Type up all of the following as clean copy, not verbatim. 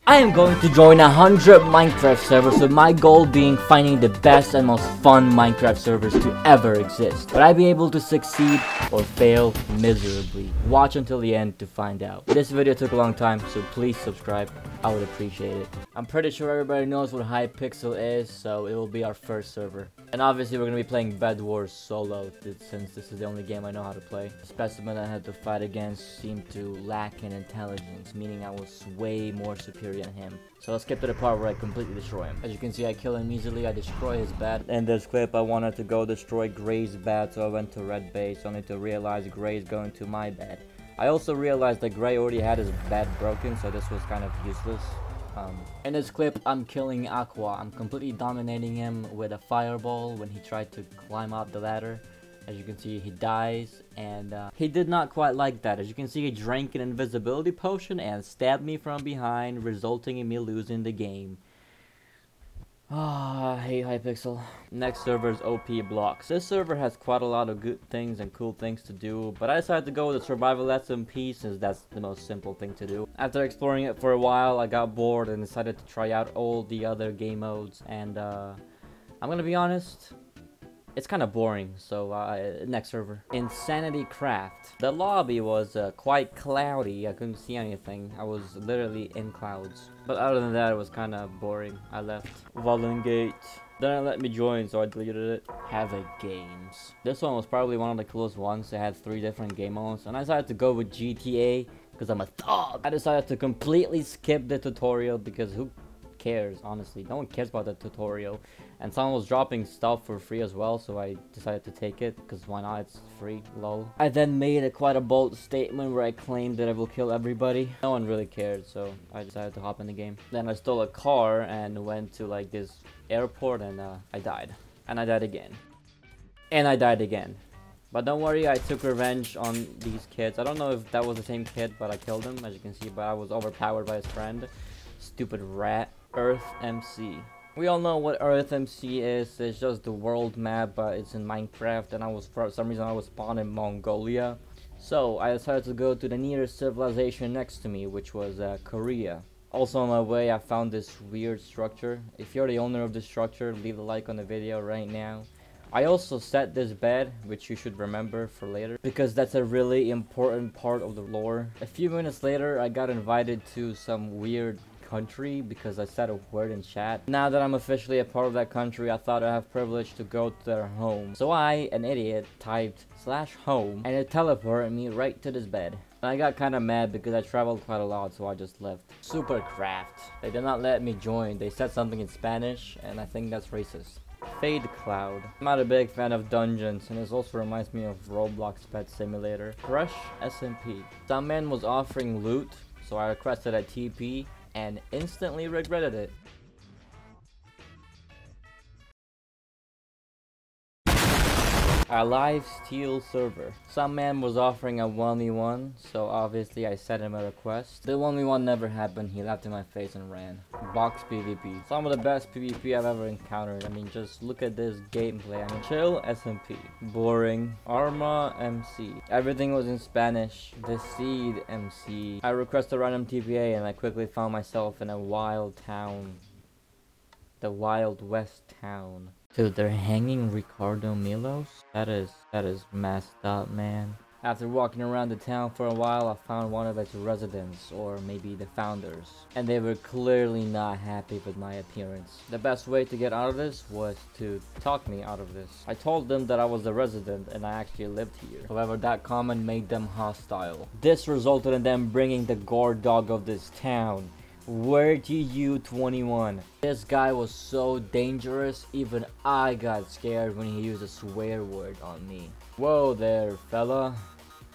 I am going to join 100 Minecraft servers, with my goal being finding the best and most fun Minecraft servers to ever exist. Would I be able to succeed or fail miserably? Watch until the end to find out. This video took a long time, so please subscribe. I would appreciate it. I'm pretty sure everybody knows what Hypixel is, so it will be our first server. And obviously we're going to be playing Bed Wars solo, since this is the only game I know how to play. The specimen I had to fight against seemed to lack in intelligence, meaning I was way more superior than him. So let's skip to the part where I completely destroy him. As you can see, I kill him easily, I destroy his bed. In this clip, I wanted to go destroy Gray's bed, so I went to red base, only to realize Gray's going to my bed. I also realized that Gray already had his bed broken, so this was kind of useless. In this clip, I'm killing Aqua. I'm completely dominating him with a fireball when he tried to climb up the ladder. As you can see, he dies, and he did not quite like that. As you can see, he drank an invisibility potion and stabbed me from behind, resulting in me losing the game. I hate Hypixel. Next server is OP Blocks. This server has quite a lot of good things and cool things to do, but I decided to go with the Survival SMP since that's the most simple thing to do. After exploring it for a while, I got bored and decided to try out all the other game modes, and I'm gonna be honest, it's kind of boring, so next server. Insanity Craft. The lobby was quite cloudy. I couldn't see anything. I was literally in clouds. But other than that, it was kind of boring. I left. Volungate. Then it let me join, so I deleted it. Havoc Games. This one was probably one of the coolest ones. It had 3 different game modes, and I decided to go with GTA because I'm a thug. I decided to completely skip the tutorial because who cares, honestly? No one cares about the tutorial. And someone was dropping stuff for free as well, so I decided to take it because why not? It's free, lol. I then made quite a bold statement where I claimed that I will kill everybody. No one really cared, so I decided to hop in the game. Then I stole a car and went to like this airport, and I died. And I died again. And I died again. But don't worry, I took revenge on these kids. I don't know if that was the same kid, but I killed him, as you can see, but I was overpowered by his friend. Stupid rat. Earth MC. We all know what Earth MC is. It's just the world map, but it's in Minecraft, and for some reason I was spawned in Mongolia. So I decided to go to the nearest civilization next to me, which was Korea. Also on my way, I found this weird structure. If you're the owner of this structure, leave a like on the video right now. I also set this bed, which you should remember for later, because that's a really important part of the lore. A few minutes later, I got invited to some weird country because I said a word in chat. Now that I'm officially a part of that country, I thought I have privilege to go to their home. So I, an idiot, typed /home, and it teleported me right to this bed. And I got kind of mad because I traveled quite a lot, so I just left. Supercraft. They did not let me join. They said something in Spanish, and I think that's racist. Fade Cloud. I'm not a big fan of dungeons, and this also reminds me of Roblox Pet Simulator. Crush SMP. Some man was offering loot, so I requested a TP and instantly regretted it. A live steal server. Some man was offering a 1v1, so obviously I sent him a request. The 1v1 never happened. He laughed in my face and ran. Box PvP. Some of the best PvP I've ever encountered. I mean, just look at this gameplay. I mean, chill SMP. Boring. Arma MC. Everything was in Spanish. The Seed MC. I requested a random TPA and I quickly found myself in a wild town. The Wild West town. Dude, they're hanging Ricardo Milos? That is messed up, man. After walking around the town for a while, I found one of its residents, or maybe the founders. And they were clearly not happy with my appearance. The best way to get out of this was to talk me out of this. I told them that I was a resident and I actually lived here. However, that comment made them hostile. This resulted in them bringing the guard dog of this town. Where do you 21? This guy was so dangerous, even I got scared when he used a swear word on me. Whoa there, fella.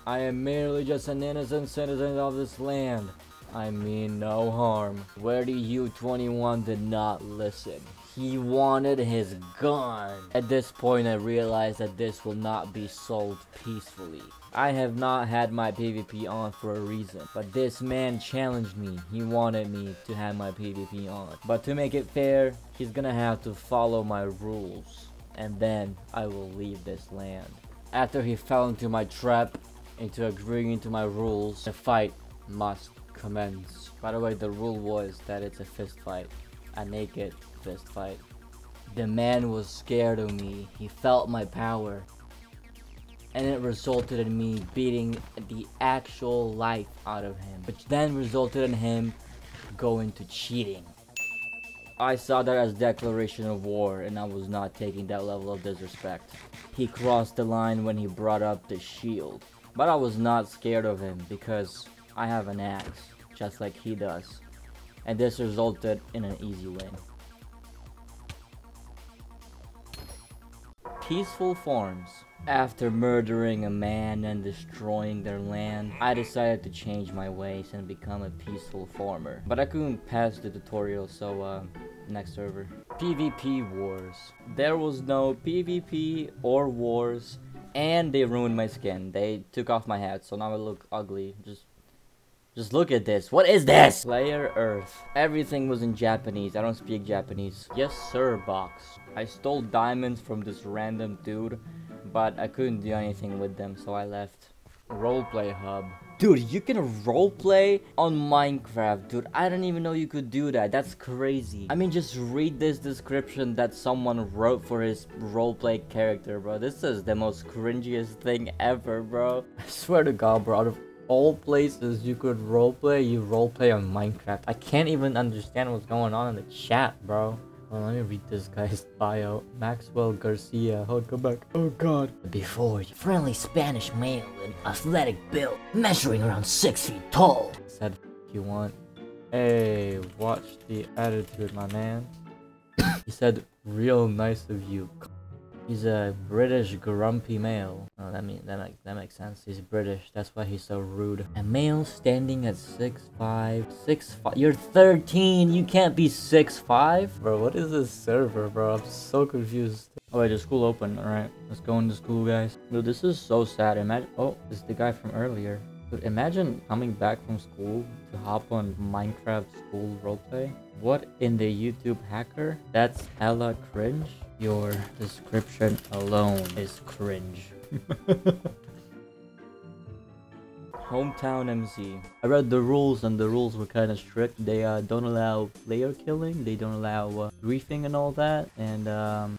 I am merely just an innocent citizen of this land. I mean no harm. Where do you 21 did not listen. He wanted his gun. At this point I realized that this will not be solved peacefully. I have not had my PvP on for a reason, but this man challenged me. He wanted me to have my PvP on. But to make it fair, he's gonna have to follow my rules, and then I will leave this land. After he fell into my trap, into agreeing to my rules, the fight must commence. By the way, the rule was that it's a fist fight. A naked fist fight. The man was scared of me. He felt my power. And it resulted in me beating the actual life out of him. Which then resulted in him going to cheating. I saw that as declaration of war, and I was not taking that level of disrespect. He crossed the line when he brought up the shield. But I was not scared of him because I have an axe, just like he does. And this resulted in an easy win. Peaceful Farms. After murdering a man and destroying their land, I decided to change my ways and become a peaceful farmer. But I couldn't pass the tutorial, so next server. PvP Wars. There was no PvP or wars, and they ruined my skin. They took off my hat, so now I look ugly. Just look at this. What is this? Player Earth. Everything was in Japanese. I don't speak Japanese. Yes sir, box. I stole diamonds from this random dude, but I couldn't do anything with them, so I left. Roleplay hub. Dude, you can roleplay on Minecraft, dude. I didn't even know you could do that. That's crazy. I mean, just read this description that someone wrote for his roleplay character, bro. This is the most cringiest thing ever, bro. I swear to God, bro. Out of all places you could roleplay, you roleplay on Minecraft. I can't even understand what's going on in the chat, bro. Well, let me read this guy's bio. Maxwell Garcia. Oh, come back. Oh, God. Before you, friendly Spanish male in athletic build, measuring around 6 feet tall. Said if you want. Hey, watch the attitude, my man. He said, real nice of you. He's a British grumpy male. Oh, that makes sense. He's British. That's why he's so rude. A male standing at 6'5". 6'5". You're 13. You can't be 6'5". Bro, what is this server, bro? I'm so confused. Oh wait, the school open. All right, let's go into school, guys. Dude, this is so sad. Imagine. Oh, this is the guy from earlier. Dude, imagine coming back from school to hop on Minecraft school roleplay. What in the YouTube hacker? That's hella cringe. Your description alone is cringe. Hometown MC. I read the rules and the rules were kind of strict. They don't allow player killing, they don't allow griefing and all that. And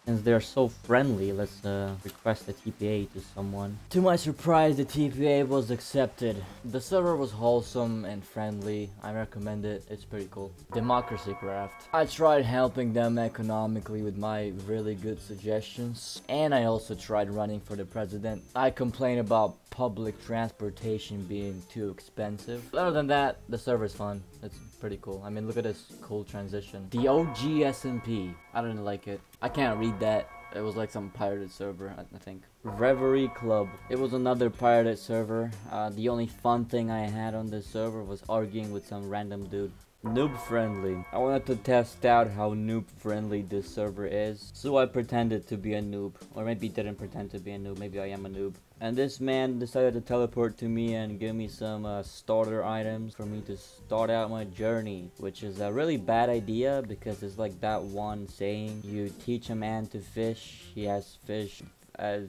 since they're so friendly, let's request a TPA to someone. To my surprise, the TPA was accepted. The server was wholesome and friendly. I recommend it. It's pretty cool. Democracy Craft. I tried helping them economically with my really good suggestions. And I also tried running for the president. I complained about public transportation being too expensive. But other than that, the server's fun. It's pretty cool. I mean, look at this cool transition. The OG SMP. I didn't like it. I can't read that. It was like some pirated server, I think. Reverie Club. It was another pirated server. The only fun thing I had on this server was arguing with some random dude. Noob friendly. I wanted to test out how noob friendly this server is, so I pretended to be a noob. Or maybe didn't pretend to be a noob, maybe I am a noob. And this man decided to teleport to me and give me some starter items for me to start out my journey, which is a really bad idea because it's like that one saying, you teach a man to fish, he has fish as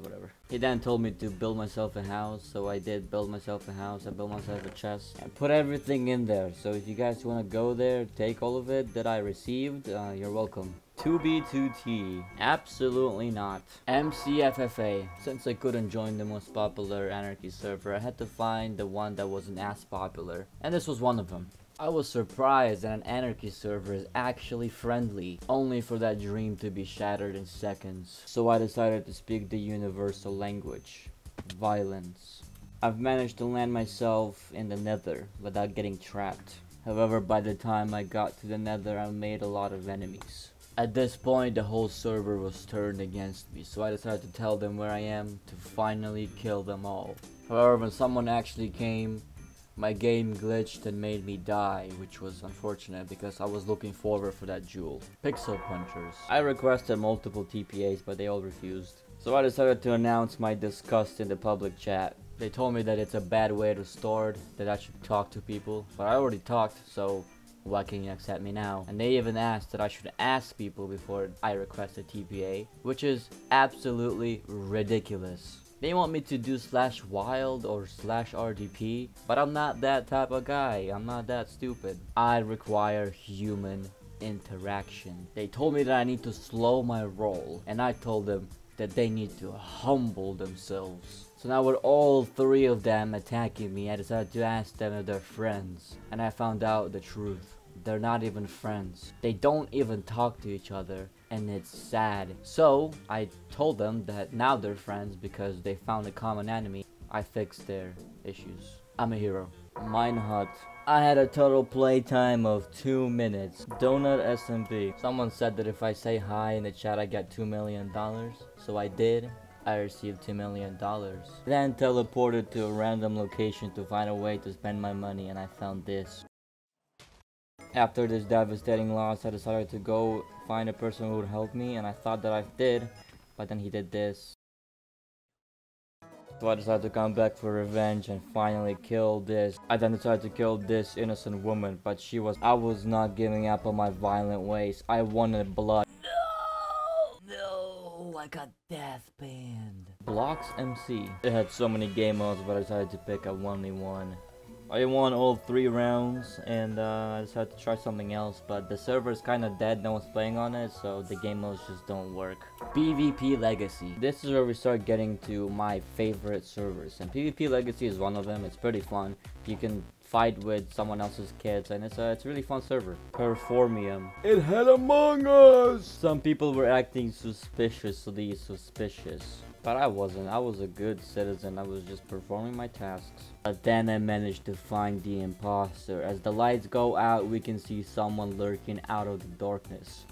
whatever. He then told me to build myself a house, so I did build myself a house. I built myself a chest. I put everything in there, so if you guys want to go there, take all of it that I received, you're welcome. 2B2T. Absolutely not. MCFFA. Since I couldn't join the most popular anarchy server, I had to find the one that wasn't as popular, and this was one of them. I was surprised that an anarchy server is actually friendly, only for that dream to be shattered in seconds. So I decided to speak the universal language. Violence. I've managed to land myself in the nether without getting trapped. However, by the time I got to the nether, I made a lot of enemies. At this point, the whole server was turned against me, so I decided to tell them where I am to finally kill them all. However, when someone actually came, my game glitched and made me die, which was unfortunate because I was looking forward for that jewel. Pixel Punchers. I requested multiple TPAs, but they all refused. So I decided to announce my disgust in the public chat. They told me that it's a bad way to start, that I should talk to people, but I already talked, so why can't you accept me now? And they even asked that I should ask people before I request a TPA, which is absolutely ridiculous. They want me to do /wild or /RDP, but I'm not that type of guy. I'm not that stupid. I require human interaction. They told me that I need to slow my roll, and I told them that they need to humble themselves. So now with all three of them attacking me, I decided to ask them if they're friends, and I found out the truth. They're not even friends. They don't even talk to each other, and it's sad. So I told them that now they're friends because they found a common enemy. I fixed their issues. I'm a hero. Minehut. I had a total playtime of 2 minutes. Donut SMP. Someone said that if I say hi in the chat I get $2 million. So I did. I received $2 million. Then teleported to a random location to find a way to spend my money, and I found this. After this devastating loss, I decided to go find a person who would help me, and I thought that I did, but then he did this. So I decided to come back for revenge and finally kill this. I then decided to kill this innocent woman, but I was not giving up on my violent ways. I wanted blood. No, I got death banned. Blocks MC. It had so many game modes, but I decided to pick a 1v1. I won all 3 rounds, and I decided to try something else, but the server is kind of dead, no one's playing on it, so the game modes just don't work. PvP Legacy. This is where we start getting to my favorite servers, and PvP Legacy is one of them. It's pretty fun. You can fight with someone else's kids, and it's a really fun server. Performium. It had Among Us! Some people were acting suspiciously suspicious. But I wasn't. I was a good citizen. I was just performing my tasks. But then I managed to find the imposter. As the lights go out, we can see someone lurking out of the darkness.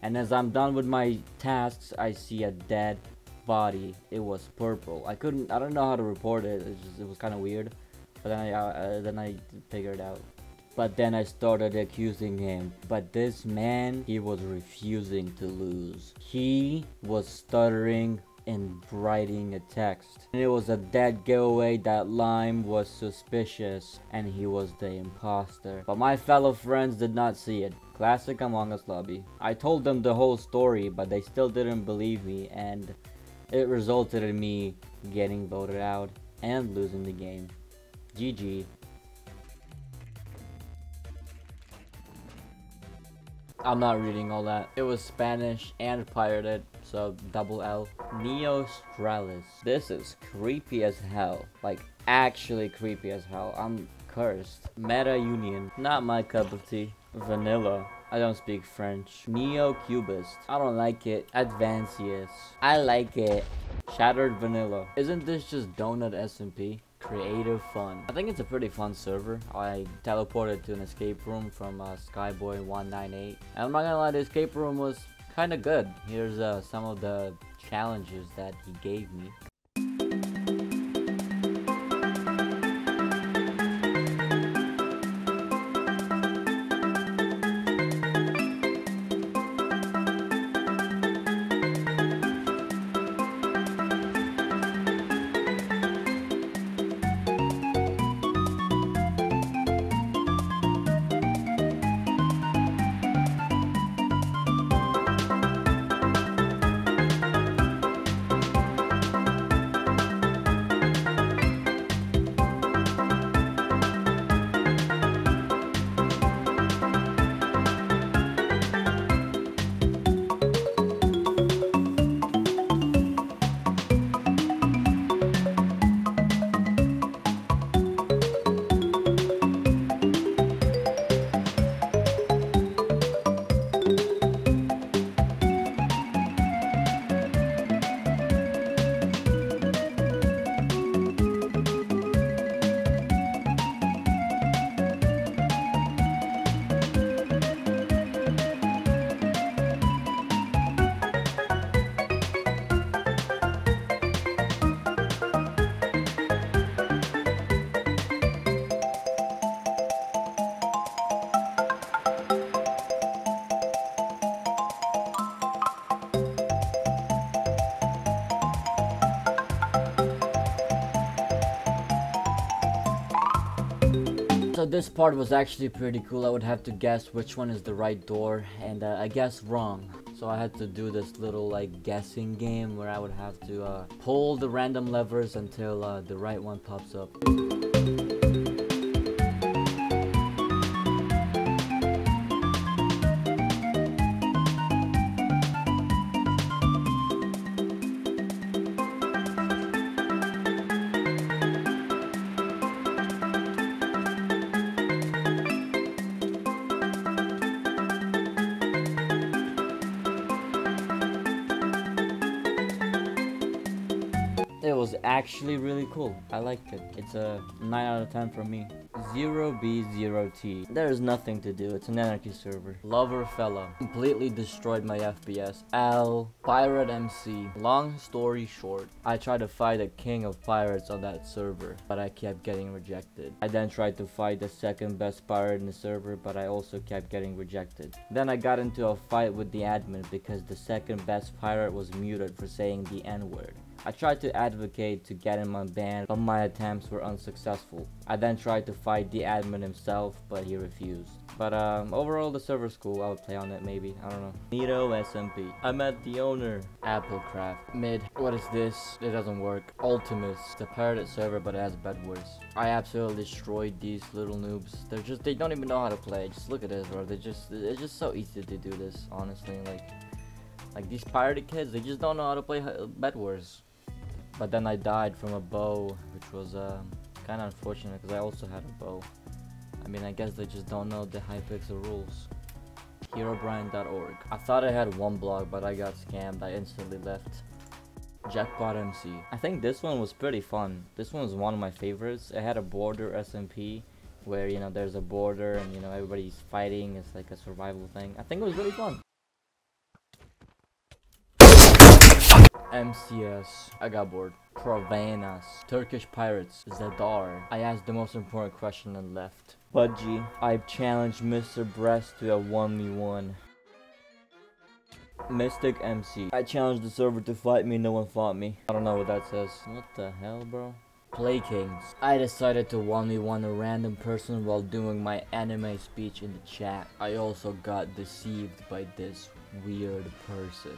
And as I'm done with my tasks, I see a dead body. It was purple. I don't know how to report it. It was kind of weird. But then I figured it out. But then I started accusing him. But this man, he was refusing to lose. He was stuttering and writing a text, and it was a dead giveaway that Lime was suspicious and he was the imposter, but my fellow friends did not see it. Classic Among Us lobby. I told them the whole story, but they still didn't believe me, and it resulted in me getting voted out and losing the game. GG. I'm not reading all that. It was Spanish and pirated, so double L. Neostralis. This is creepy as hell. Like, actually creepy as hell. I'm cursed. Meta Union. Not my cup of tea. Vanilla. I don't speak French. Neo-Cubist. I don't like it. Advancius. I like it. Shattered Vanilla. Isn't this just Donut SMP? Creative fun. I think it's a pretty fun server. I teleported to an escape room from Skyboy198. And I'm not gonna lie, the escape room was kind of good. Here's some of the challenges that he gave me. So this part was actually pretty cool. I would have to guess which one is the right door, and I guessed wrong. So I had to do this little like guessing game where I would have to pull the random levers until the right one pops up. It was actually really cool. I liked it. It's a 9 out of 10 from me. 0B0T. There's nothing to do. It's an anarchy server. Lover fella. Completely destroyed my FPS. L. Pirate MC. Long story short, I tried to fight a king of pirates on that server, but I kept getting rejected. I then tried to fight the second best pirate in the server, but I also kept getting rejected. Then I got into a fight with the admin because the second best pirate was muted for saying the N-word. I tried to advocate to get him unbanned, but my attempts were unsuccessful. I then tried to fight the admin himself, but he refused. But overall the server's cool. I would play on it maybe. I don't know. Nito SMP. I met the owner. Applecraft. Mid. What is this? It doesn't work. Ultimus. It's a pirated server, but it has bed wars. I absolutely destroyed these little noobs. They don't even know how to play. Just look at this, bro. It's just so easy to do this, honestly. Like these pirated kids, they just don't know how to play bed wars. But then I died from a bow, which was kind of unfortunate because I also had a bow. I mean, I guess they just don't know the Hypixel rules. Herobrine.org. I thought I had one block, but I got scammed. I instantly left. Jackpot MC. I think this one was pretty fun. This one was one of my favorites. It had a border SMP where, you know, there's a border and, you know, everybody's fighting. It's like a survival thing. I think it was really fun. MCS. I got bored. Provanas. Turkish Pirates. Zadar. I asked the most important question and left. Budgie. I've challenged Mr. Breast to a 1v1. Mystic MC. I challenged the server to fight me, no one fought me. I don't know what that says. What the hell, bro? Play Kings. I decided to 1v1 a random person while doing my anime speech in the chat. I also got deceived by this weird person.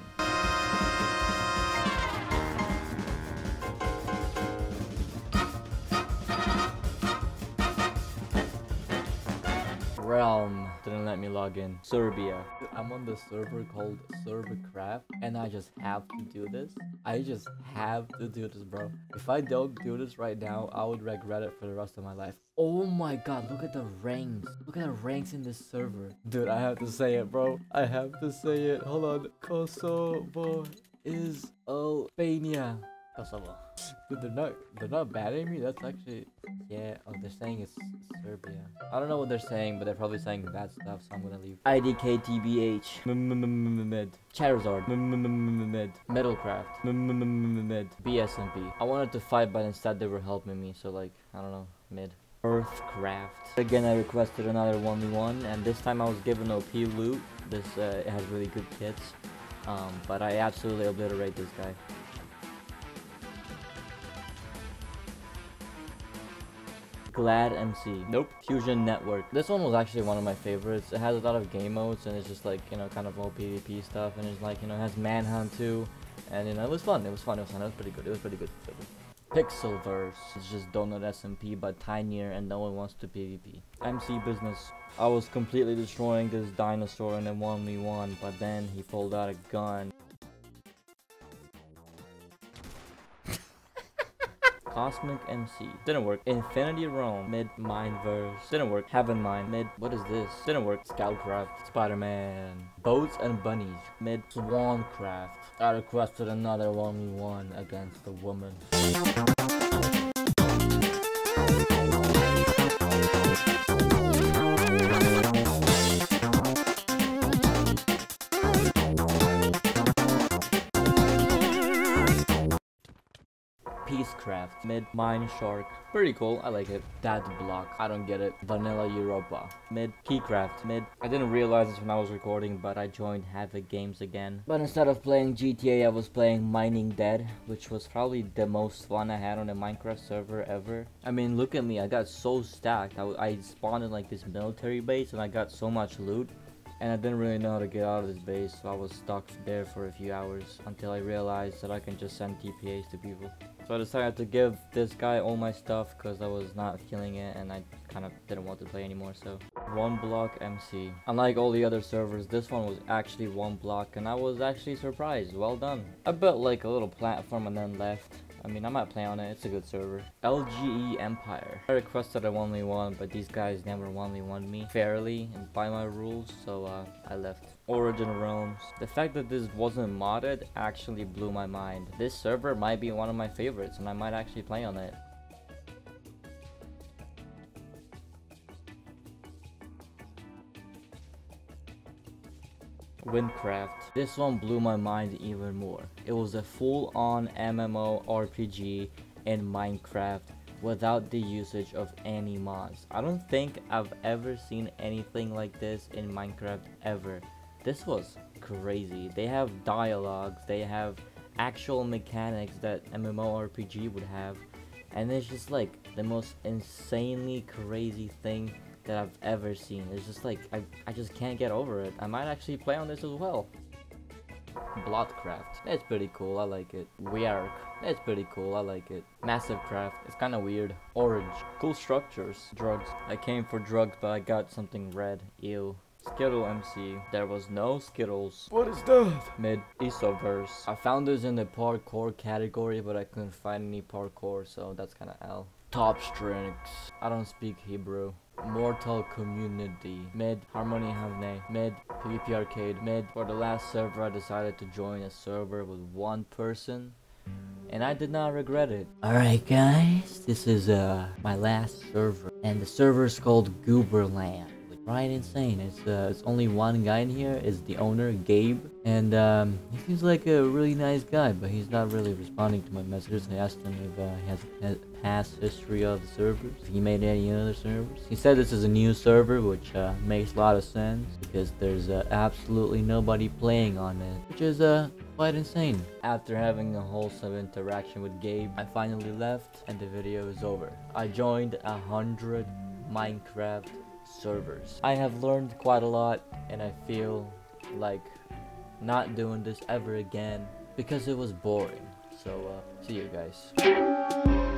Realm didn't let me log in. Serbia. I'm on the server called Servercraft and I just have to do this. I just have to do this, bro. If I don't do this right now, I would regret it for the rest of my life. Oh my god, look at the ranks. Look at the ranks in this server. Dude, I have to say it, bro. I have to say it. Hold on. Kosovo is Albania. Kosovo. Dude, they're not banning me. That's actually, yeah. Oh, they're saying it's Serbia. I don't know what they're saying, but they're probably saying bad stuff, so I'm gonna leave. IDKTBH. Mid. Charizard. Mid. Metalcraft. Mid. BSMP. I wanted to fight, but instead they were helping me, so like, I don't know. Mid. Earthcraft. Again, I requested another 1v1, and this time I was given OP loot. This it has really good kits, but I absolutely obliterate this guy. Glad MC. Nope. Fusion Network. This one was actually one of my favorites. It has a lot of game modes and it's just like, you know, kind of more PvP stuff, and it's like, you know, it has Manhunt too, and you know, it was fun. It was pretty good. It was pretty good. Pixelverse. It's just Donut SMP but tinier and no one wants to PvP. MC Business. I was completely destroying this dinosaur in a 1v1, but then he pulled out a gun. Cosmic MC. Didn't work. Infinity Realm. Mid. Mindverse. Didn't work. Heaven Mind. Mid. What is this? Didn't work. Scoutcraft. Spider-Man. Boats and Bunnies. Mid. Swancraft. I requested another 1v1 against a woman. Peacecraft. Mid. Mine Shark. Pretty cool. I like it. Dad Block. I don't get it. Vanilla Europa. Mid. Keycraft. Mid. I didn't realize this when I was recording, but I joined Havoc Games again. But instead of playing GTA, I was playing Mining Dead, which was probably the most fun I had on a Minecraft server ever. I mean, look at me. I got so stacked. I spawned in like this military base and I got so much loot. and I didn't really know how to get out of this base, so I was stuck there for a few hours until I realized that I can just send TPAs to people. So I decided to give this guy all my stuff because I was not feeling it and I kind of didn't want to play anymore. So 1 block MC. Unlike all the other servers, this one was actually 1 block and I was actually surprised. Well done. I built like a little platform and then left. I mean, I might play on it, it's a good server. LGE Empire. I requested a 1v1, but these guys never 1v1'd me fairly and by my rules, so I left. Origin Realms. The fact that this wasn't modded actually blew my mind. This server might be one of my favorites and I might actually play on it. Windcraft. This one blew my mind even more. It was a full-on MMO RPG in Minecraft without the usage of any mods. I don't think I've ever seen anything like this in Minecraft ever. This was crazy. They have dialogues, they have actual mechanics that MMORPG would have, and it's just like the most insanely crazy thing that I've ever seen. It's just like I just can't get over it. I might actually play on this as well. Bloodcraft. It's pretty cool, I like it. Weark. It's pretty cool, I like it. Massive Craft. It's kind of weird. Orange. Cool structures. Drugs. I came for drugs, but I got something red. Ew. Skittle MC. There was no Skittles. What is that? Mid. Isoverse. I found this in the parkour category, but I couldn't find any parkour, so that's kind of L. Top Strings. I don't speak Hebrew. Mortal Community. Mid. Harmony Havne. Mid. PvP Arcade. Mid. For the last server, I decided to join a server with 1 person, and I did not regret it. Alright guys, this is my last server, and the server is called Gooberland. Right, insane. It's only 1 guy in here. Is the owner, Gabe, and he seems like a really nice guy, but he's not really responding to my messages. I asked him if he has a past history of the servers, if he made any other servers. He said this is a new server, which makes a lot of sense because there's absolutely nobody playing on it, which is quite insane. After having a wholesome interaction with Gabe, I finally left and the video is over. I joined 100 Minecraft servers. I have learned quite a lot and I feel like not doing this ever again because it was boring. So see you guys.